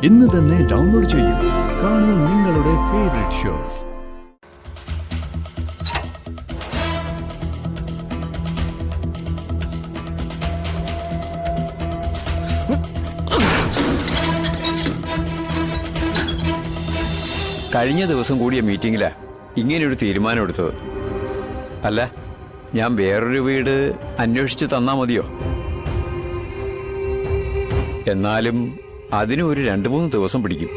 ഇന്ന് തന്നെ ഡൗൺലോഡ് ചെയ്യൂ. കാണൂ നിങ്ങളുടെ ഫേവറേറ്റ് ഷോസ്. കഴിഞ്ഞ ദിവസം കൂടിയ മീറ്റിംഗിലാ ഇങ്ങനെയൊരു തീരുമാനം എടുത്തത്. അല്ല, ഞാൻ വേറൊരു വീട് അന്വേഷിച്ച് തന്നാ മതിയോ? എന്നാലും അതിനും ഒരു 2-3 ദിവസം പിടിക്കും.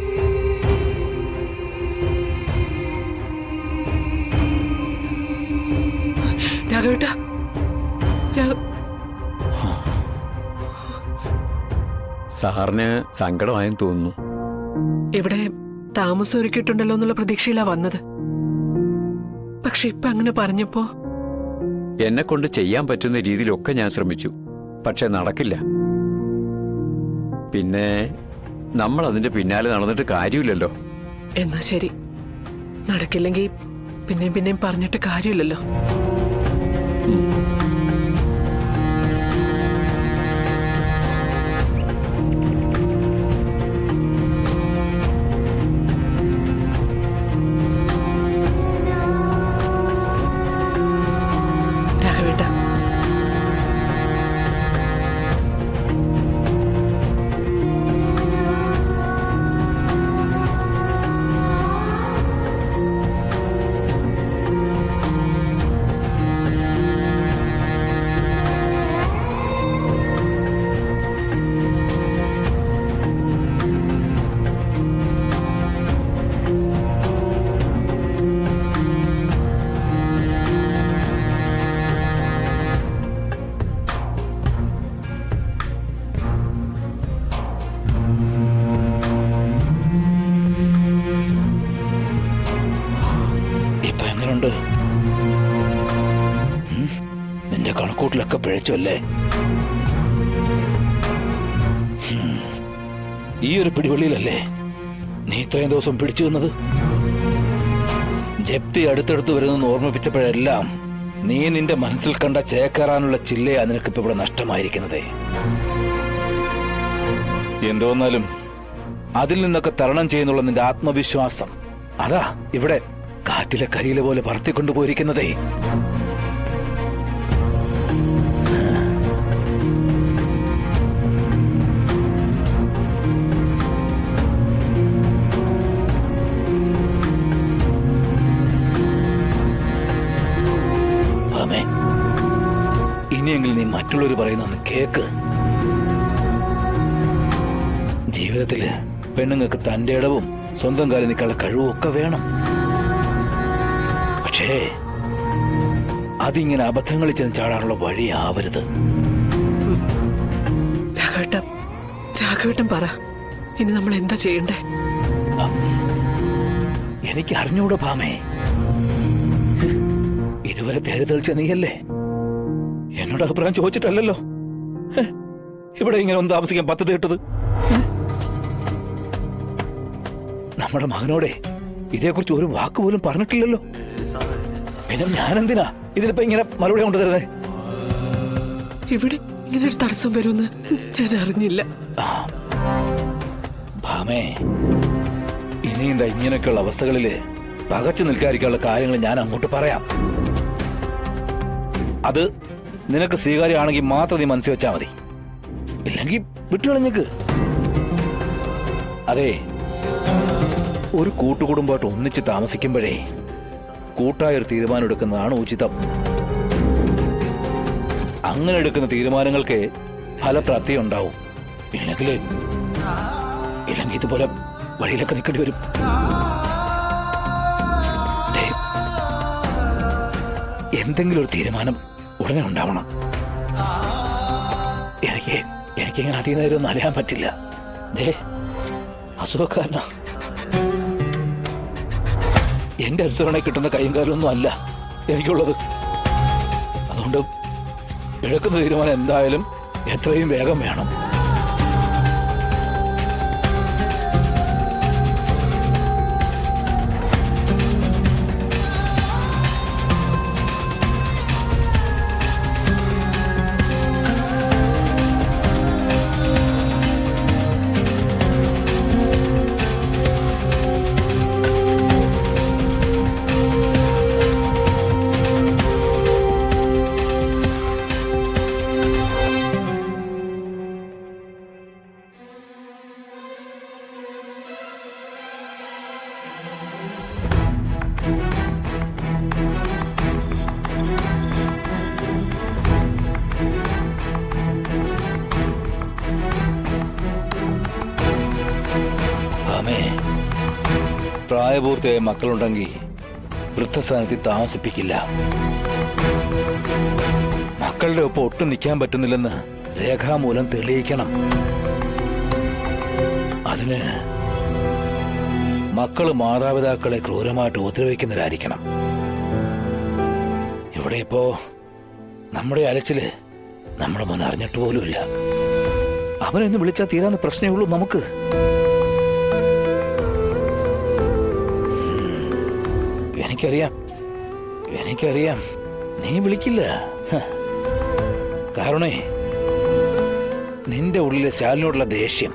സാറിന് സങ്കടമായെന്ന് തോന്നുന്നു. ഇവിടെ താമസം ഒരുക്കിയിട്ടുണ്ടല്ലോ എന്നുള്ള പ്രതീക്ഷയിലാ വന്നത്. പക്ഷെ ഇപ്പൊ അങ്ങനെ പറഞ്ഞപ്പോ എന്നെ കൊണ്ട് ചെയ്യാൻ പറ്റുന്ന രീതിയിലൊക്കെ ഞാൻ ശ്രമിച്ചു. പക്ഷെ നടക്കില്ല. പിന്നെ നമ്മൾ അതിന്റെ പിന്നാലെ നടന്നിട്ട് കാര്യമില്ലല്ലോ. എന്നാ ശരി, നടക്കില്ലെങ്കിൽ പിന്നെയും പിന്നെയും പറഞ്ഞിട്ട് കാര്യമില്ലല്ലോ. നിന്റെ കണക്കൂട്ടിലൊക്കെ പിഴച്ചു അല്ലേ? ഈ ഒരു പിടിവള്ളിയിലല്ലേ നീ ഇത്രയും ദിവസം പിടിച്ചു നിന്നത്? ജപ്തി അടുത്തടുത്ത് വരുന്നെന്ന് ഓർമ്മിപ്പിച്ചപ്പോഴെല്ലാം നീ നിന്റെ മനസ്സിൽ കണ്ട ചേക്കേറാനുള്ള ചില്ലയാ നിനക്കിപ്പോ ഇവിടെ നഷ്ടമായിരിക്കുന്നതേ. എന്തോന്നാലും അതിൽ നിന്നൊക്കെ തരണം ചെയ്യുന്നുള്ള നിന്റെ ആത്മവിശ്വാസം അതാ ഇവിടെ കാറ്റിലെ കരിയില പോലെ പറത്തിക്കൊണ്ടു പോയിരിക്കുന്നതേ. ഭാമേ, ഇനിയെങ്കിലും നീ മറ്റുള്ളവർ പറയുന്നൊന്ന് കേക്ക്. ജീവിതത്തില് പെണ്ണുങ്ങൾക്ക് തന്റെ ഇടവും സ്വന്തം കാലിൽ നിൽക്കാനുള്ള കഴിവും ഒക്കെ വേണം. പക്ഷേ അതിങ്ങനെ അബദ്ധങ്ങളിൽ ചെന്ന് ചാടാനുള്ള വഴിയാവരുത്. രാഘവേട്ടൻ പറ, ഇനി നമ്മൾ എന്താ ചെയ്യണ്ടേ? എനിക്ക് അറിഞ്ഞൂടെ ഭാമേ. ഇതുവരെ തേര് തെളിച്ച നീയല്ലേ? എന്നോട് അഭിപ്രായം ചോദിച്ചിട്ടല്ലല്ലോ ഇവിടെ ഇങ്ങനെ ഒന്ന് താമസിക്കാൻ പദ്ധതി ഇട്ടത്. നമ്മുടെ മകനോടെ ഇതേക്കുറിച്ച് ഒരു വാക്ക് പോലും പറഞ്ഞിട്ടില്ലല്ലോ. പിന്നെ ഞാനെന്തിനാ ഇതിനിപ്പോ ഇങ്ങനെ മറുപടി കൊണ്ടുതരുന്നേ? ഇവിടെ ഇങ്ങനെ ഒരു തടസ്സം വരുമെന്ന് ഞാൻ അറിഞ്ഞില്ല. ഭാമേ, ഇനി എന്താ ഇങ്ങനെയൊക്കെയുള്ള അവസ്ഥകളില് പകച്ചു നിൽക്കാതിരിക്കാനുള്ള കാര്യങ്ങൾ ഞാൻ അങ്ങോട്ട് പറയാം. അത് നിനക്ക് സ്വീകാര്യമാണെങ്കിൽ മാത്രം നീ മനസ്സിൽ വെച്ചാൽ മതി. ഇല്ലെങ്കിൽ വിട്ടുകളഞ്ഞേക്ക്. അതെ, ഒരു കൂട്ടുകുടുംബമായിട്ട് ഒന്നിച്ച് താമസിക്കുമ്പോഴേ കൂട്ടായൊരു തീരുമാനം എടുക്കുന്നതാണ് ഉചിതം. അങ്ങനെ എടുക്കുന്ന തീരുമാനങ്ങൾക്ക് ഫലപ്രാപ്തി ഉണ്ടാവും. ഇല്ലെങ്കിൽ ഇതുപോലെ വഴിയിലൊക്കെ നിൽക്കേണ്ടി വരും. എന്തെങ്കിലും ഒരു തീരുമാനം ഉടനെ ഉണ്ടാവണം. എനിക്കിങ്ങനെ അധികം നേരം ഒന്നും അറിയാൻ പറ്റില്ല. അസുഖക്കാരനാ. എന്റെ അനുസരണ കിട്ടുന്ന കൈയും കാലമൊന്നും അല്ല എനിക്കുള്ളത്. അതുകൊണ്ട് എടുക്കുന്ന തീരുമാനം എന്തായാലും എത്രയും വേഗം വേണം. ഭാമേ, പ്രായപൂർത്തിയായ മക്കളുണ്ടെങ്കിൽ വൃദ്ധസ്ഥാനത്തിൽ താമസിപ്പിക്കില്ല. മക്കളുടെ ഒപ്പം ഒട്ടും നിൽക്കാൻ പറ്റുന്നില്ലെന്ന് രേഖാമൂലം തെളിയിക്കണം. അതിന് മക്കള് മാതാപിതാക്കളെ ക്രൂരമായിട്ട് ഉപദ്രവിക്കുന്നവരായിരിക്കണം. ഇവിടെ ഇപ്പോ നമ്മുടെ അലച്ചില് നമ്മുടെ മോൻ അറിഞ്ഞിട്ട് പോലുമില്ല. അവനൊന്ന് വിളിച്ചാൽ തീരാന്ന് പ്രശ്നമേ ഉള്ളൂ നമുക്ക്. എനിക്കറിയാം നീ വിളിക്കില്ല. കാരണേ നിന്റെ ഉള്ളിലെ ശാലിനോടുള്ള ദേഷ്യം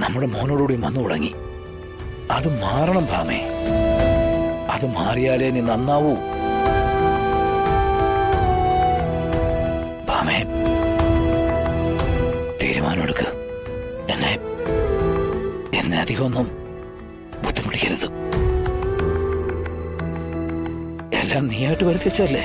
നമ്മുടെ മോനോടുകൂടി വന്നു തുടങ്ങി. അത് മാറണം ഭാമേ. അത് മാറിയാലേ നീ നന്നാവൂ. ഭാമേ, തീരുമാനമെടുക്ക്. എന്നെ അധികമൊന്നും ബുദ്ധിമുട്ടിക്കരുത്. എല്ലാം നീയായിട്ട് വരുത്തിച്ചല്ലേ.